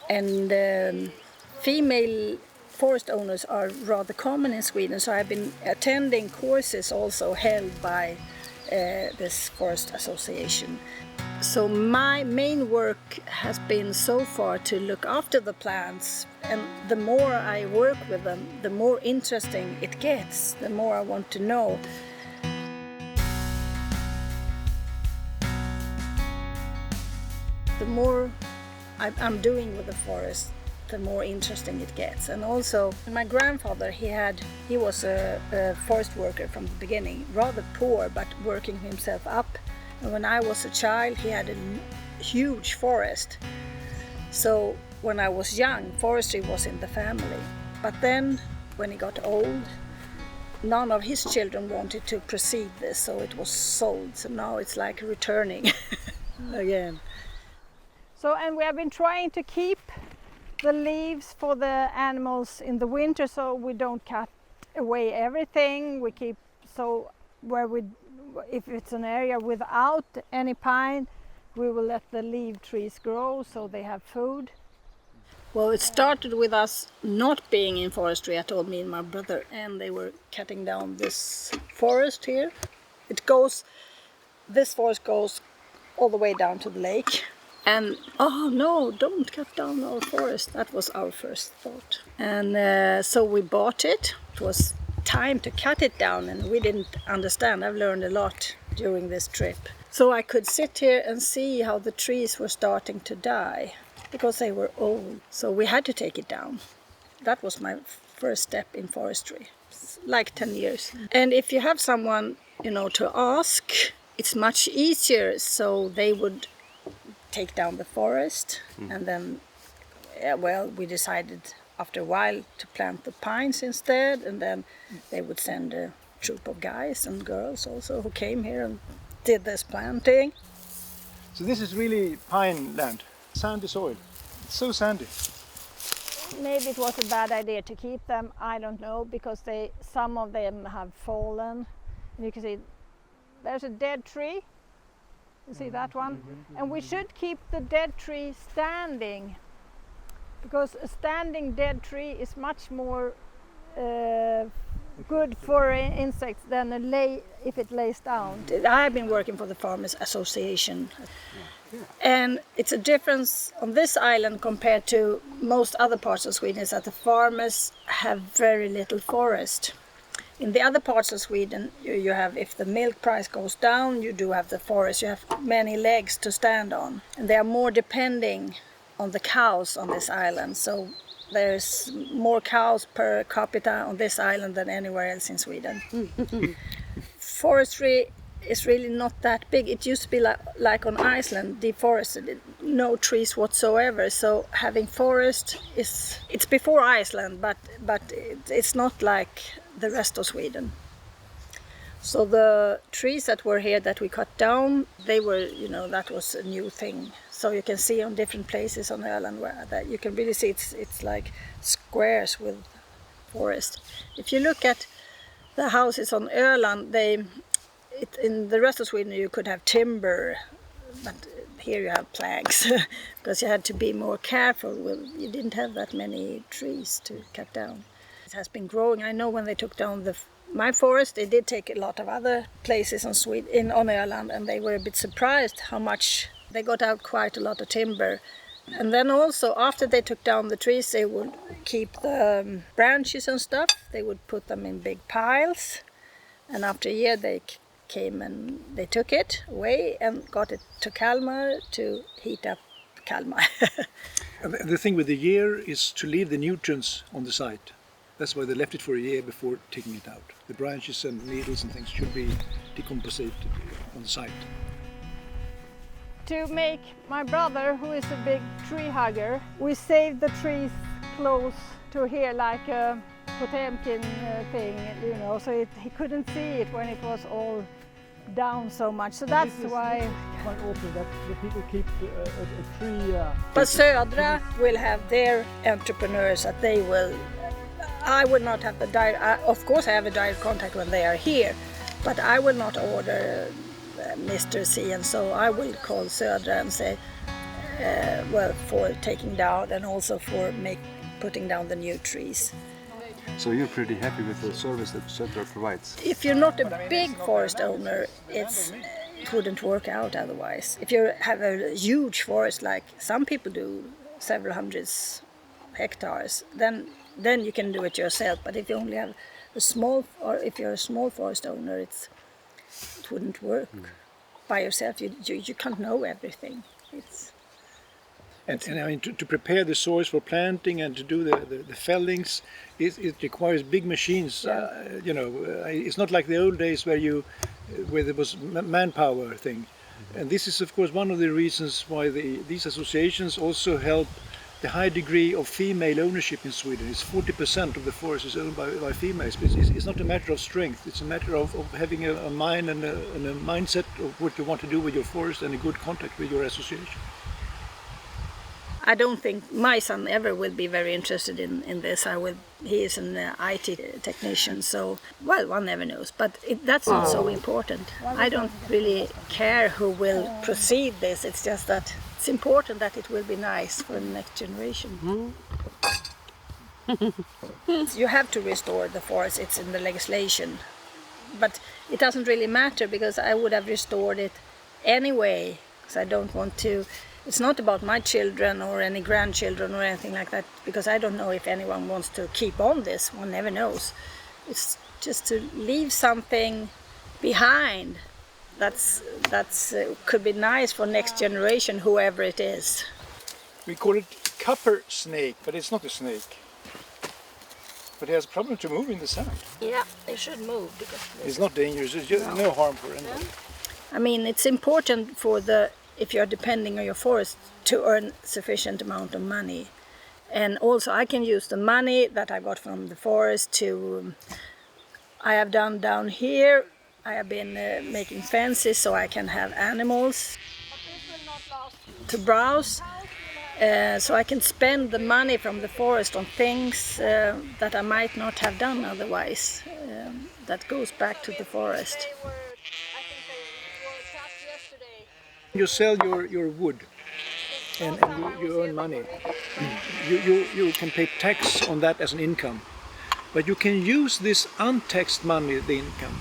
And female forest owners are rather common in Sweden, so I've been attending courses also held by this forest association. So my main work has been so far to look after the plants, and the more I work with them, the more interesting it gets, the more I want to know. The more I'm doing with the forest, the more interesting it gets. And also my grandfather, he was a forest worker from the beginning, rather poor but working himself up. And when I was a child, he had a huge forest. So when I was young, forestry was in the family. But then when he got old, none of his children wanted to proceed this, so it was sold. So now it's like returning again. So, and we have been trying to keep the leaves for the animals in the winter, so we don't cut away everything. We keep, so if it's an area without any pine, we will let the leaf trees grow so they have food. Well, it started with us not being in forestry at all, me and my brother, and they were cutting down this forest here. This forest goes all the way down to the lake. And, oh no, don't cut down our forest. That was our first thought. And so we bought it. It was time to cut it down, and we didn't understand. I've learned a lot during this trip. So I could sit here and see how the trees were starting to die because they were old. So we had to take it down. That was my first step in forestry, like 10 years. And if you have someone, to ask, it's much easier. So they would take down the forest, and then we decided after a while to plant the pines instead, and then they would send a troop of guys and girls also who came here and did this planting. So this is really pine land, sandy soil. It's so sandy. Maybe it was a bad idea to keep them, I don't know, because some of them have fallen. And you can see there's a dead tree. You see that one? And we should keep the dead tree standing, because a standing dead tree is much more good for insects than if it lays down. I've been working for the Farmers Association, and it's a difference on this island compared to most other parts of Sweden is that the farmers have very little forest. In the other parts of Sweden, you have, if the milk price goes down, you do have the forest. You have many legs to stand on. And they are more depending on the cows on this island. So there's more cows per capita on this island than anywhere else in Sweden. Forestry is really not that big. It used to be like on Iceland, deforested, no trees whatsoever. So having forest it's before Iceland, but it's not like the rest of Sweden. So the trees that were here that we cut down, they were, that was a new thing. So you can see on different places on Öland where that you can really see it's like squares with forest. If you look at the houses on Öland, in the rest of Sweden you could have timber, but here you have planks because you had to be more careful. You didn't have that many trees to cut down. It has been growing. I know when they took down my forest, they did take a lot of other places on Öland, and they were a bit surprised how much they got out, quite a lot of timber. And then also after they took down the trees, they would keep the branches and stuff. They would put them in big piles, and after a year they came and they took it away and got it to Kalmar to heat up Kalmar. The thing with the year is to leave the nutrients on the site. That's why they left it for a year before taking it out. The branches and needles and things should be decomposed on the site. To make my brother, who is a big tree hugger, we saved the trees close to here like a Potemkin thing, so he couldn't see it when it was all down so much. So that's why. Quite often that the people keep a tree. But Södra will have their entrepreneurs that they will. I will not have the direct. Of course, I have a direct contact when they are here, but I will not order Mr. C, and so I will call Södra and say, well, for taking down and also for putting down the new trees. So you're pretty happy with the service that Södra provides? If you're not a big forest owner, it wouldn't work out otherwise. If you have a huge forest, like some people do, several hundreds hectares, then you can do it yourself. But if you only have a small, or if you're a small forest owner, it wouldn't work by yourself. You can't know everything. And I mean, to prepare the soils for planting and to do the fellings, it requires big machines. You know, it's not like the old days where there was manpower thing. And this is, of course, one of the reasons why these associations also help the high degree of female ownership in Sweden. It's 40% of the forest is owned by females. It's not a matter of strength. It's a matter of having a mind and a mindset of what you want to do with your forest and a good contact with your association. I don't think my son ever will be very interested in this. He is an IT technician, so, well, one never knows. But that's not so important. I don't really care who will proceed this. It's just that it's important that it will be nice for the next generation. You have to restore the forest. It's in the legislation. But it doesn't really matter because I would have restored it anyway. Because I don't want to... It's not about my children or any grandchildren or anything like that, because I don't know if anyone wants to keep on this. One never knows. It's just to leave something behind that's could be nice for next generation, whoever it is. We call it copper snake, but it's not a snake. But it has a problem to move in the sand. Yeah, it should move because it's not dangerous. It's just no harm for anybody. I mean, it's important for if you're depending on your forest to earn sufficient amount of money. And also I can use the money that I got from the forest to... I have done down here, I have been making fences so I can have animals to browse. So I can spend the money from the forest on things that I might not have done otherwise. That goes back to the forest. You sell your wood and you earn money. You can pay tax on that as an income. But you can use this untaxed money, the income,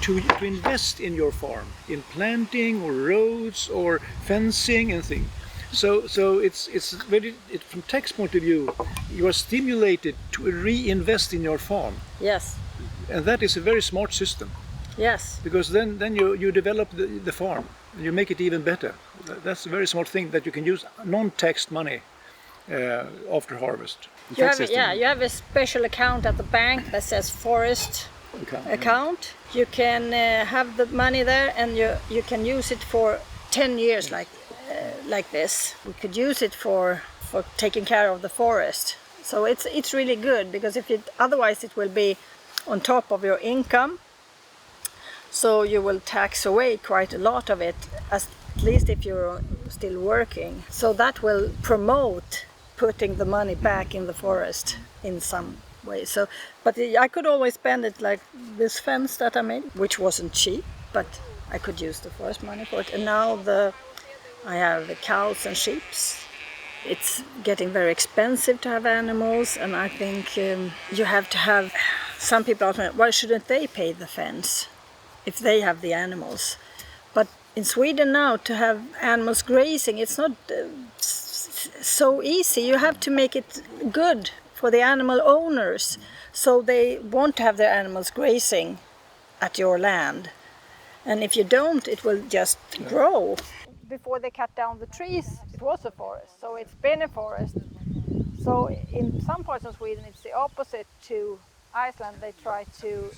to invest in your farm, in planting or roads or fencing and things. So it's very, from tax point of view, you are stimulated to reinvest in your farm. Yes. And that is a very smart system. Yes. Because then you develop the farm. You make it even better. That's a very smart thing that you can use non-taxed money after harvest. You have a special account at the bank that says forest account. You can have the money there and you can use it for 10 years like this. We could use it for taking care of the forest. So it's really good because otherwise it will be on top of your income. So you will tax away quite a lot of it, at least if you're still working. So that will promote putting the money back in the forest in some way. So, but I could always spend it like this fence that I made, which wasn't cheap, but I could use the forest money for it. And now I have the cows and sheep. It's getting very expensive to have animals, and I think you have to have... Some people ask me, why shouldn't they pay the fence if they have the animals? But in Sweden now, to have animals grazing, it's not so easy. You have to make it good for the animal owners, so they want to have their animals grazing at your land. And if you don't, it will just grow. Before they cut down the trees, it was a forest, so it's been a forest. So in some parts of Sweden, it's the opposite to Iceland. They try to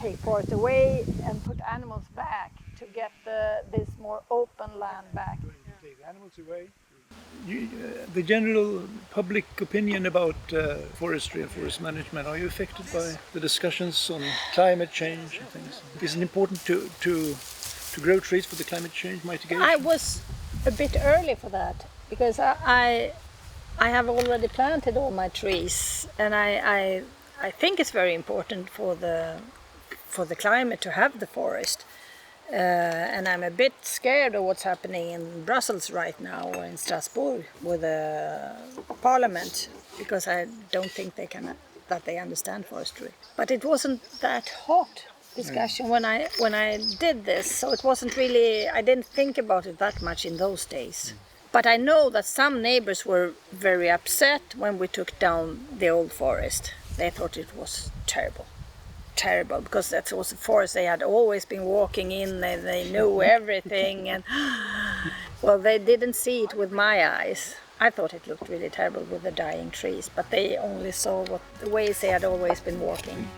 take forest away and put animals back to get this more open land back. Take animals away. The general public opinion about forestry and forest management, are you affected by the discussions on climate change and things? Is it important to grow trees for the climate change mitigation? I was a bit early for that because I have already planted all my trees, and I think it's very important for the climate to have the forest. And I'm a bit scared of what's happening in Brussels right now, or in Strasbourg, with the parliament, because I don't think that they understand forestry. But it wasn't that hot discussion when I did this, so it wasn't really. I didn't think about it that much in those days. But I know that some neighbors were very upset when we took down the old forest. They thought it was terrible, because that was a forest they had always been walking in, and they knew everything, and well, they didn't see it with my eyes. I thought it looked really terrible with the dying trees, but they only saw the ways they had always been walking.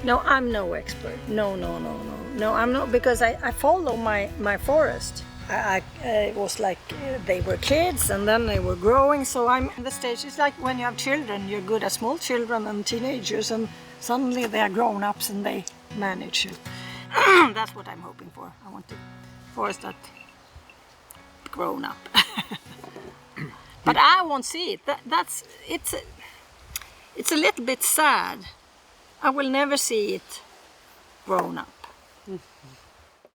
No, I'm no expert. No, I'm not, because I follow my forest. It was like they were kids and then they were growing, so I'm in the stage. It's like when you have children, you're good at small children and teenagers, and suddenly they are grown-ups and they manage it. That's what I'm hoping for. I want the forest that grown up. But I won't see it. It's a little bit sad. I will never see it grown up.